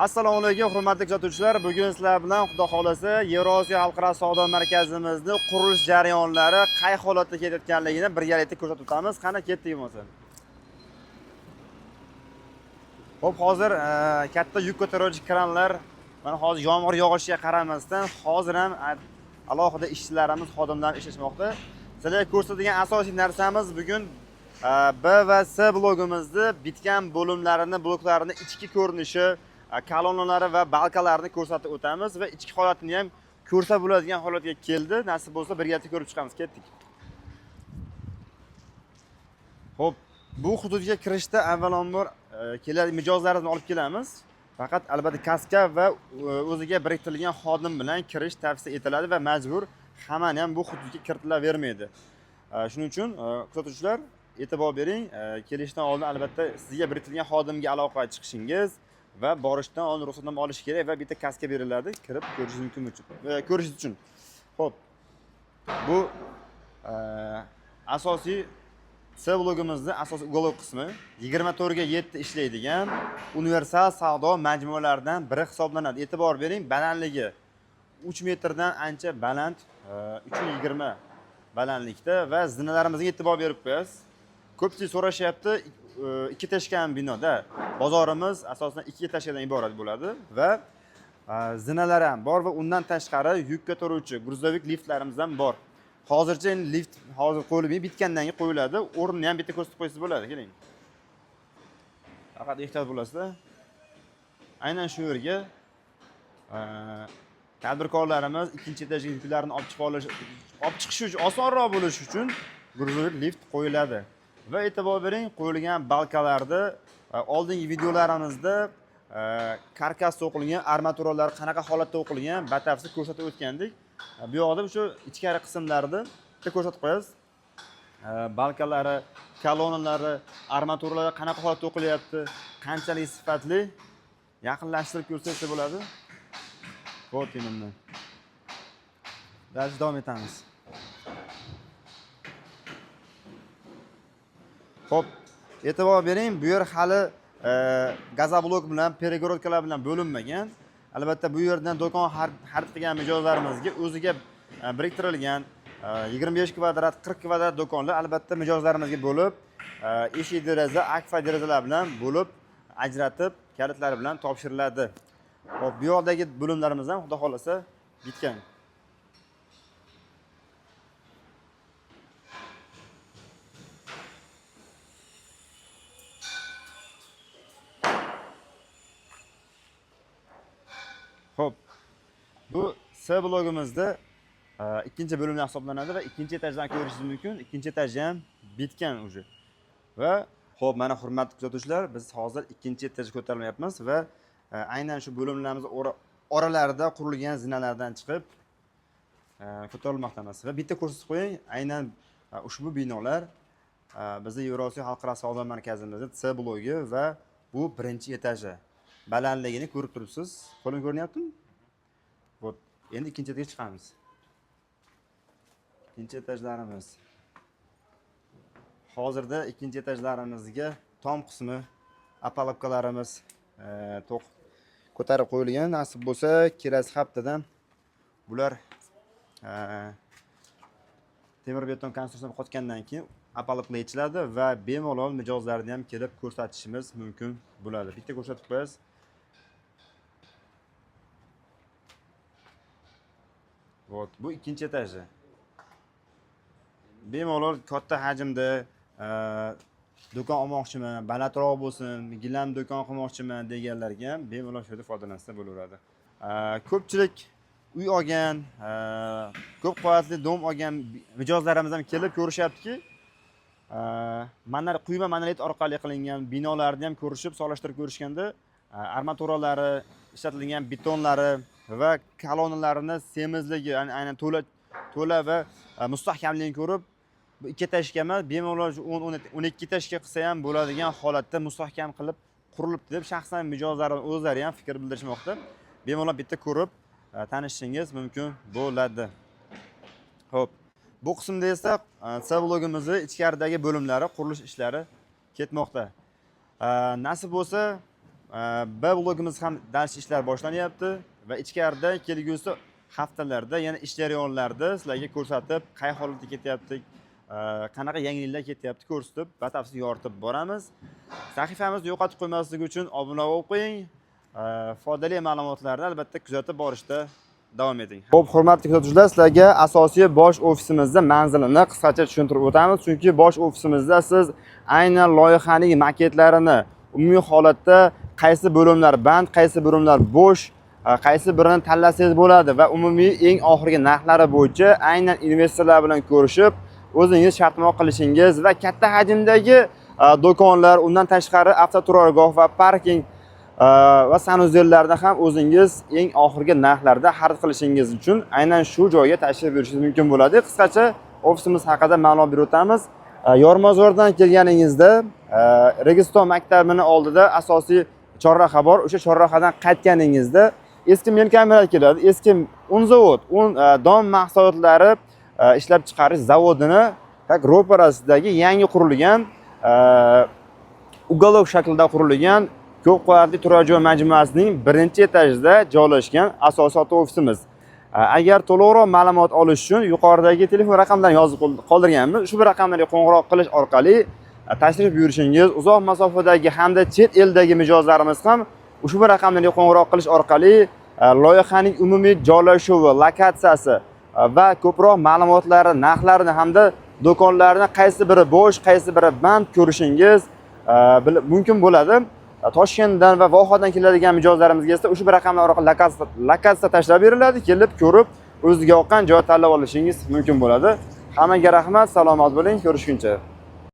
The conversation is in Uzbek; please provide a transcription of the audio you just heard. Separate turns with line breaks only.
Assalomu alaykum, hurmatli kuzatuvchilar. Bugun sizlar bilan Xudo xolasa Yevrosiyo xalqaro savdo markazimizning qurilish jarayonlari qay holatda ketayotganligini birgalikda ko'rsatib o'tamiz. Qani ketdik bo'lsa. Xo'p, hozir katta yuk ko'taruvchi kranlar mana hozir yomg'ir yog'ishiga qaramasdan hozir ham alohida ishchilarimiz, xodimlar ishlashmoqda. Sizlarga ko'rsatadigan asosiy narsamiz bugun B va C blogimizda bitgan bo'limlarini, bloklarini ichki ko'rinishi, kolonnalari va balkalarni ko'rsatib o'tamiz va ichki holatini ham ko'rsa bo'ladigan holatga keldi. Nasib bo'lsa birgalikda ko'rib chiqamiz. Ketdik. Xo'p, bu hududga kirishda avvalambor keladigan mijozlarimizni olib kelamiz. Faqat albatta kaska va o'ziga biriktirilgan xodim bilan kirish tavsiya etiladi va majbur hammani ham bu hududga kiritilavermaydi. Shuning uchun kuzatuvchilar e'tibor bering, kelishdan oldin albatta sizga biriktirilgan xodimga aloqaga chiqishingiz va borishdan oldin ruxsatnoma olish kerak va bitta kaska beriladi, kirib ko'rishingiz mumkin ko'rishingiz uchun. Xo'p. Bu asosiy C blogimizning asosiy uголок qismi 24 ga 7 ishlaydigan universal savdo majmualaridan biri hisoblanadi. E'tibor bering, balandligi 3 metrdan ancha baland, 320 balandlikda va zinalarimizga e'tibor berib qo'yasiz. Ko'pchilik so'rashyapti, ikki etажgan binoda bozorimiz asosan ikki etажdan iborat bo'ladi va zinalar ham bor va undan tashqari yuk ko'taruvchi gruzovik liftlarimiz ham bor. Hozircha lift hozir qo'yilmaydi, bitgandan keyin qo'yiladi. O'rnini ham bitta ko'rsatib qo'ysangiz bo'ladi. Keling. Faqat ehtiyot bo'lasizlar. Aynan shu yerga tadbirkorlarimiz ikkinchi etajga yuklarni olib chiqishi uchun osonroq bo'lishi uchun gruzovik lift qo'yiladi. Va e'tibor bering, qo'yilgan balkalarda oldingi videolarimizda karkas o'qilgan, armaturalar qanaqa holatda o'qilgan batafsil ko'rsatib o'tgandik. Bu yoqda shu ichkari qismlarni bitta ko'rsatib qo'yasiz. Balkalari, kolonnalari, armaturalari qanaqa holatda o'qilyapti, qanchalik sifatli yaqinlashtirib ko'rsatsa bo'ladi. Foto'nimni. Davom etamiz. Xo'p, e'tibor bering, bu yer hali gazoblok bilan, перегородкалар bilan bo'linmagan. Albatta bu yerdan do'kon xarid qilgan mijozlarimizga o'ziga biriktirilgan 25 kvadrat, 40 kvadrat do'konlar albatta mijozlarimizga bo'lib, eshik deraza, akfa derazalar bilan bo'lib ajratib, kalitlari bilan topshiriladi. Xo'p, bu yoqdagi bo'limlarimiz ham xudo xolasa bitgan. Xo'p. Bu C blogimizda ikkinchi bo'limdan hisoblanadi va ikkinchi etajdan ko'rishingiz mumkin. Ikkinchi etaj ham bitgan уже. Va xo'p, mana hurmatli kuzatuvchilar, biz hozir ikkinchi etajga ko'tarilyapmiz va aynan shu bo'limlarimiz oralarida qurilgan zinalardan chiqib ko'tarilmoqdamiz. Va bitta ko'rsatib qo'ying, aynan ushbu binolar bizning Yevrosiyo xalqaro savdo markazimizning C blogi va bu birinchi etaji. Balandligini ko'rib turibsiz. Qo'lim ko'rinyaptimi? Xo'p, endi ikkinchi etajga chiqamiz. Ikkinchi etajlarimiz. Hozirda ikkinchi etajlarimizga tom qismi apalobkalarimiz ko'tarib qo'yilgan. Nasib bo'lsa, kelasi haftadan bular temir beton konstruksiya qotgandan keyin apalobka yechiladi va bemalol mijozlarni ham kelib ko'rsatishimiz mumkin bo'ladi. Bitta ko'rsatib qo'yasiz. Вот, bu ikkinchi etaji. Bemalol katta hajmda do'kon olmoqchiman, balandroq bo'lsin, gilam do'kon qilmoqchiman deganlarga ham bemalol shu yerda foydalansa bo'laveradi. Ko'pchilik uy olgan, ko'p qavatli dom olgan mijozlarimiz ham kelib ko'rishyaptiki, quyma monolit orqali qilingan binolarni ham ko'rishib, solishtirib ko'rishganda armaturalari, ishlatilgan betonlari va kolonnalarini semizligi, aynan to'la va mustahkamligini ko'rib, bu ikki etajga emas, bemalol 10-12 etajga qilsa ham bo'ladigan holatda mustahkam qilib qurilibdi deb shaxsan mijozlarimiz o'zlari ham fikr bildirishmoqda. Bemalol bitta ko'rib tanishishingiz mumkin bo'ladi. Xo'p, bu qismda esa C blogimizning ichkaridagi bo'limlari, qurilish ishlari ketmoqda. Nasib bo'lsa, B blogimiz ham dars ishlar boshlanyapti va ichkarida kelgusi haftalarda yana ish jarayonlarida sizlarga ko'rsatib, qay holatda ketyapti, qanaqa yangiliklar ketyapti ko'rsatib, batafsil yoritib boramiz. Sahifamizni yo'qotib qo'ymaslik uchun obuna bo'lib qo'ying. Foydali ma'lumotlarni albatta kuzatib borishda davom eting. Xo'p, hurmatli kuzatuvchilar, sizlarga asosiy bosh ofisimizning manzilini qisqacha tushuntirib o'tamiz, chunki bosh ofisimizda siz aynan loyihaning maketlarini umumiy holatda qaysi bo'limlar band, qaysi bo'limlar bo'sh, qaysi birini tanlasangiz bo'ladi va umumiy eng oxirgi narxlari bo'yicha aynan investorlar bilan ko'rishib, o'zingiz shartnoma qilishingiz va katta hajmdagi do'konlar, undan tashqari avtoturargoh va parking va sanuzellarda ham o'zingiz eng oxirgi narxlarda xarid qilishingiz uchun aynan shu joyga tashrif buyurishingiz mumkin bo'ladi. Qisqacha ofisimiz haqida ma'lumot berib o'tamiz. Yormazordan kelganingizda Registon maktabining oldida asosiy chorraha bor. O'sha chorrahadan qaytganingizda eski melkamera keladi. Eski un zavod, don mahsulotlari ishlab chiqarish zavodini ro'parasidagi yangi qurilgan uголок shaklida qurilgan ko'p qavatli turar joy majmuasining birinchi etajida joylashgan asosiy sotuv ofisimiz. Agar to'liqroq ma'lumot olish uchun yuqoridagi telefon raqamlarini yozib qoldirganmiz. Ushbu raqamlarga qo'ng'iroq qilish orqali tashrif buyurishingiz, uzoq masofadagi hamda chet eldagi mijozlarimiz ham ushbu raqamlarga qo'ng'iroq qilish orqali loyihaning umumiy joylashuvi, lokatsiyasi va ko'proq ma'lumotlari, narxlarini hamda do'konlarni qaysi biri bo'sh, qaysi biri band ko'rishingiz mumkin bo'ladi. Toshkentdan va Vohadan keladigan mijozlarimizga esa ushbu raqamlar orqali lokatsiya tashlab beriladi. Kelib ko'rib, o'ziga yoqqan joy tanlab olishingiz mumkin bo'ladi. Hammaga rahmat, salomat bo'ling, ko'rishguncha.